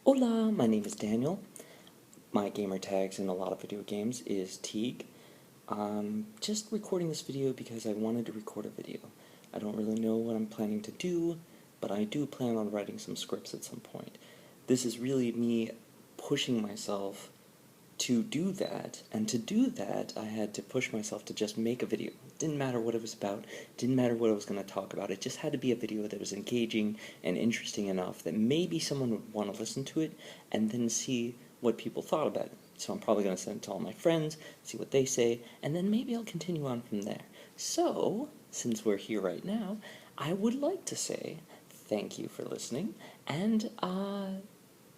Hola, my name is Daniel. My gamer tags in a lot of video games is Teague. I'm just recording this video because I wanted to record a video. I don't really know what I'm planning to do, but I do plan on writing some scripts at some point. This is really me pushing myself to do that, and to do that, I had to push myself to just make a video. It didn't matter what it was about, didn't matter what I was going to talk about, it just had to be a video that was engaging and interesting enough that maybe someone would want to listen to it, and then see what people thought about it. So I'm probably going to send it to all my friends, see what they say, and then maybe I'll continue on from there. So, since we're here right now, I would like to say thank you for listening, and,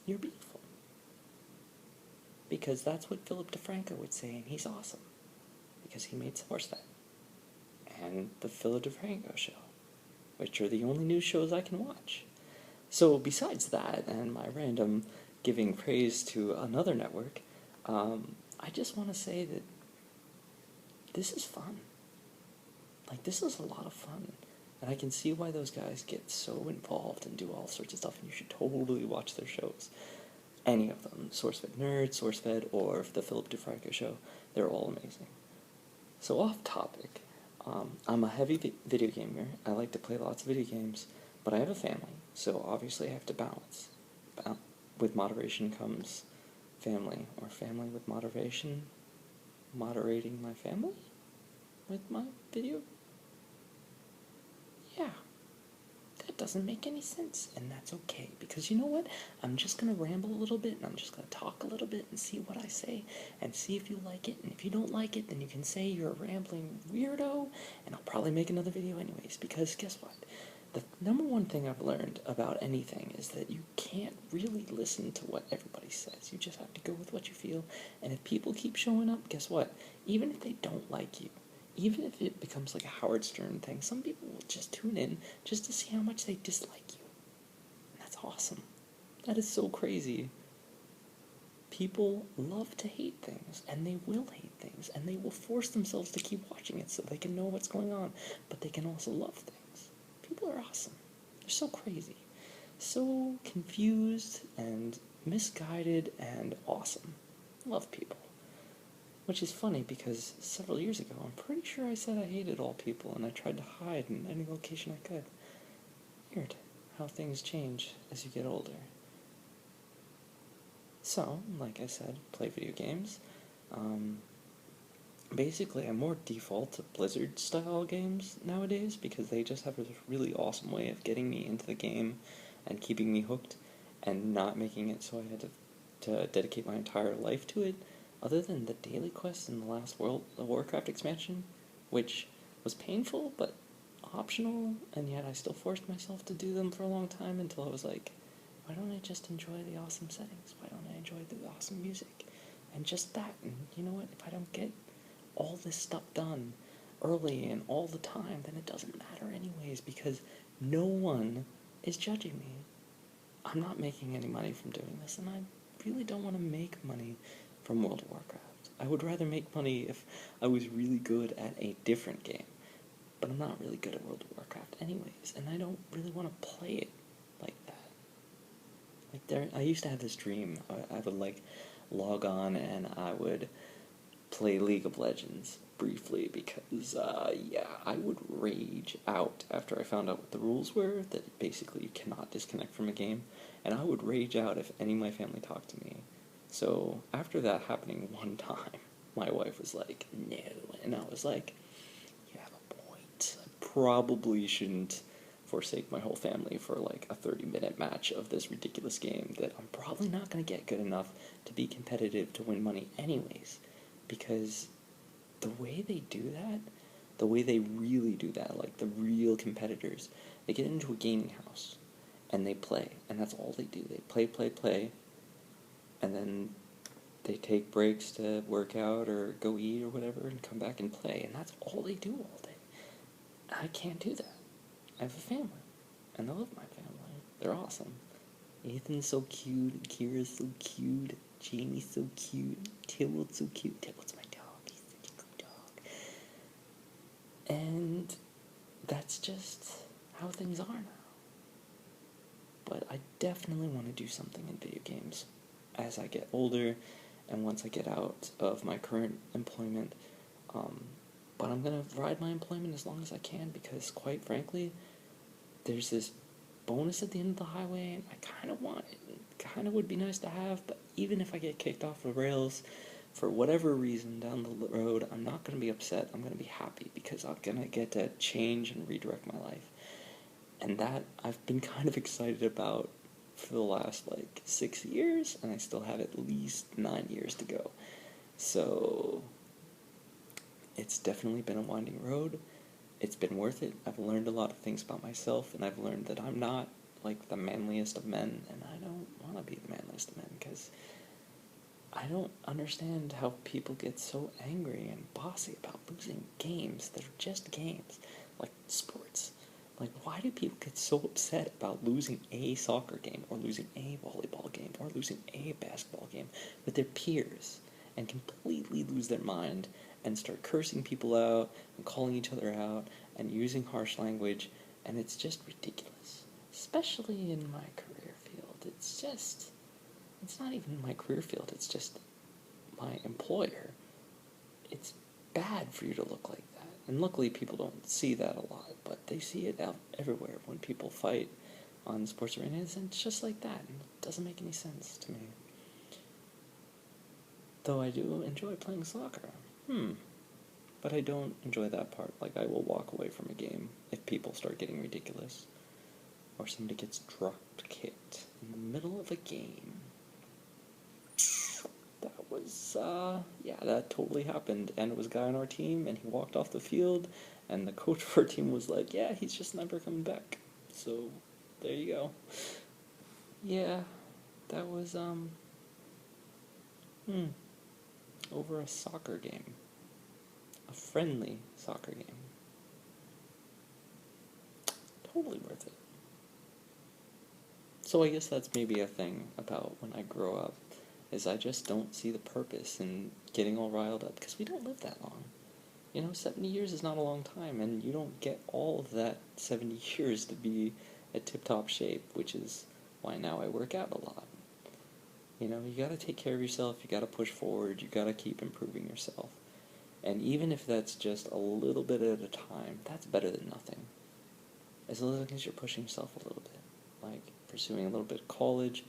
you're beautiful. Because that's what Philip DeFranco would say, and he's awesome. Because he made SummerSlam. And the Philip DeFranco Show, which are the only news shows I can watch. So besides that, and my random giving praise to another network, I just want to say that this is fun. Like, this is a lot of fun. And I can see why those guys get so involved and do all sorts of stuff, and you should totally watch their shows. Any of them, SourceFed Nerd, SourceFed, or the Philip DeFranco Show, they're all amazing. So off topic, I'm a heavy video gamer. I like to play lots of video games, but I have a family, so obviously I have to balance. With moderation comes family, or family with moderation, moderating my family with my video. Yeah. That doesn't make any sense, and that's okay, because you know what? I'm just going to ramble a little bit, and I'm just going to talk a little bit and see what I say, and see if you like it, and if you don't like it, then you can say you're a rambling weirdo, and I'll probably make another video anyways, because guess what? The number one thing I've learned about anything is that you can't really listen to what everybody says. You just have to go with what you feel, and if people keep showing up, guess what? Even if they don't like you, even if it becomes like a Howard Stern thing, some people will just tune in just to see how much they dislike you. And that's awesome. That is so crazy. People love to hate things, and they will hate things, and they will force themselves to keep watching it so they can know what's going on, but they can also love things. People are awesome. They're so crazy. So confused and misguided and awesome. Love people. Which is funny because several years ago, I'm pretty sure I said I hated all people and I tried to hide in any location I could. Weird how things change as you get older. So, like I said, play video games. Basically, I more default to Blizzard-style games nowadays because they just have a really awesome way of getting me into the game and keeping me hooked and not making it so I had to dedicate my entire life to it. Other than the daily quests in the last World of Warcraft expansion, which was painful but optional, and yet I still forced myself to do them for a long time until I was like, why don't I just enjoy the awesome settings? Why don't I enjoy the awesome music? And just that, and you know what, if I don't get all this stuff done early and all the time, then it doesn't matter anyways, because no one is judging me. I'm not making any money from doing this, and I really don't want to make money from World of Warcraft. I would rather make money if I was really good at a different game. But I'm not really good at World of Warcraft anyways, and I don't really want to play it like that. I used to have this dream. I would like log on and I would play League of Legends briefly because, I would rage out after I found out what the rules were, that basically you cannot disconnect from a game, and I would rage out if any of my family talked to me. So, after that happening one time, my wife was like, no, and I was like, you have a point. I probably shouldn't forsake my whole family for like a 30-minute match of this ridiculous game that I'm probably not going to get good enough to be competitive to win money anyways, because the way they do that, the way they really do that, like the real competitors, they get into a gaming house and they play, and that's all they do. They play, and then they take breaks to work out or go eat or whatever and come back and play, and that's all they do all day. I can't do that. I have a family, and I love my family. They're awesome. Ethan's so cute, Kira's so cute, Jamie's so cute, Tillwood's so cute. Tillwood's my dog. He's such a good dog. And that's just how things are now. but I definitely want to do something in video games as I get older and once I get out of my current employment. But I'm going to ride my employment as long as I can because, quite frankly, there's this bonus at the end of the highway, and I kind of want it. It kind of would be nice to have, but even if I get kicked off the rails for whatever reason down the road, I'm not going to be upset. I'm going to be happy because I'm going to get to change and redirect my life. And that I've been kind of excited about for the last 6 years, and I still have at least 9 years to go. So it's definitely been a winding road. It's been worth it. I've learned a lot of things about myself, and I've learned that I'm not the manliest of men, and I don't want to be the manliest of men because I don't understand how people get so angry and bossy about losing games that are just games, like sports. Why do people get so upset about losing a soccer game, or losing a volleyball game, or losing a basketball game with their peers, and completely lose their mind and start cursing people out and calling each other out and using harsh language, and it's just ridiculous. Especially in my career field. It's not even my career field, it's just my employer. It's bad for you to look like that. And luckily people don't see that a lot, but they see it out everywhere when people fight on sports arenas, and it's just like that, and it doesn't make any sense to me. Though I do enjoy playing soccer. But I don't enjoy that part. I will walk away from a game if people start getting ridiculous. Or somebody gets dropped kicked in the middle of a game. That was, that totally happened. And it was a guy on our team, and he walked off the field, and the coach of our team was like, yeah, he's just never coming back. So, there you go. Yeah, that was, over a soccer game. A friendly soccer game. Totally worth it. So I guess that's maybe a thing about when I grow up, is I just don't see the purpose in getting all riled up, because we don't live that long. 70 years is not a long time, and you don't get all of that 70 years to be at tip-top shape, which is why now I work out a lot. You gotta take care of yourself, you gotta push forward, you gotta keep improving yourself. And even if that's just a little bit at a time, that's better than nothing. As long as you're pushing yourself a little bit. Pursuing a little bit of college,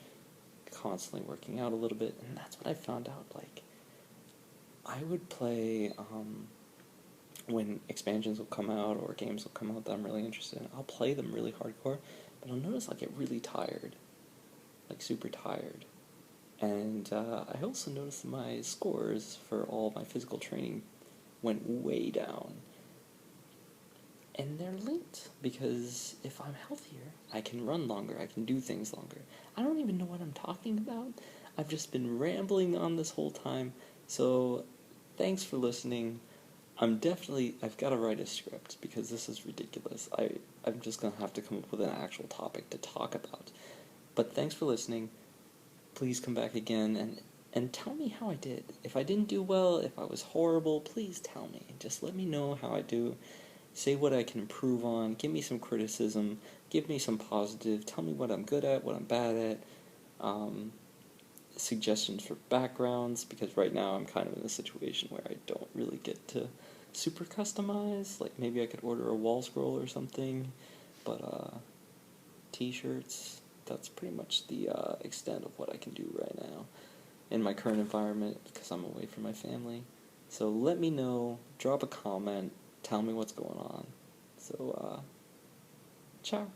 constantly working out a little bit, and that's what I found out. I would play, when expansions will come out, or games will come out that I'm really interested in, I'll play them really hardcore, but I'll notice I get really tired. Super tired. And I also noticed that my scores for all my physical training went way down. And they're linked, because if I'm healthier, I can run longer, I can do things longer. I don't even know what I'm talking about. I've just been rambling on this whole time, so thanks for listening. I've got to write a script, because this is ridiculous. I'm just going to have to come up with an actual topic to talk about. But thanks for listening. Please come back again, and tell me how I did. If I didn't do well, if I was horrible, please tell me. Just let me know how I do. Say what I can improve on, give me some criticism, give me some positive, tell me what I'm good at, what I'm bad at, suggestions for backgrounds, because right now I'm kind of in a situation where I don't really get to super customize. Maybe I could order a wall scroll or something, but t-shirts, that's pretty much the extent of what I can do right now in my current environment, because I'm away from my family. So let me know, drop a comment, tell me what's going on. So, ciao.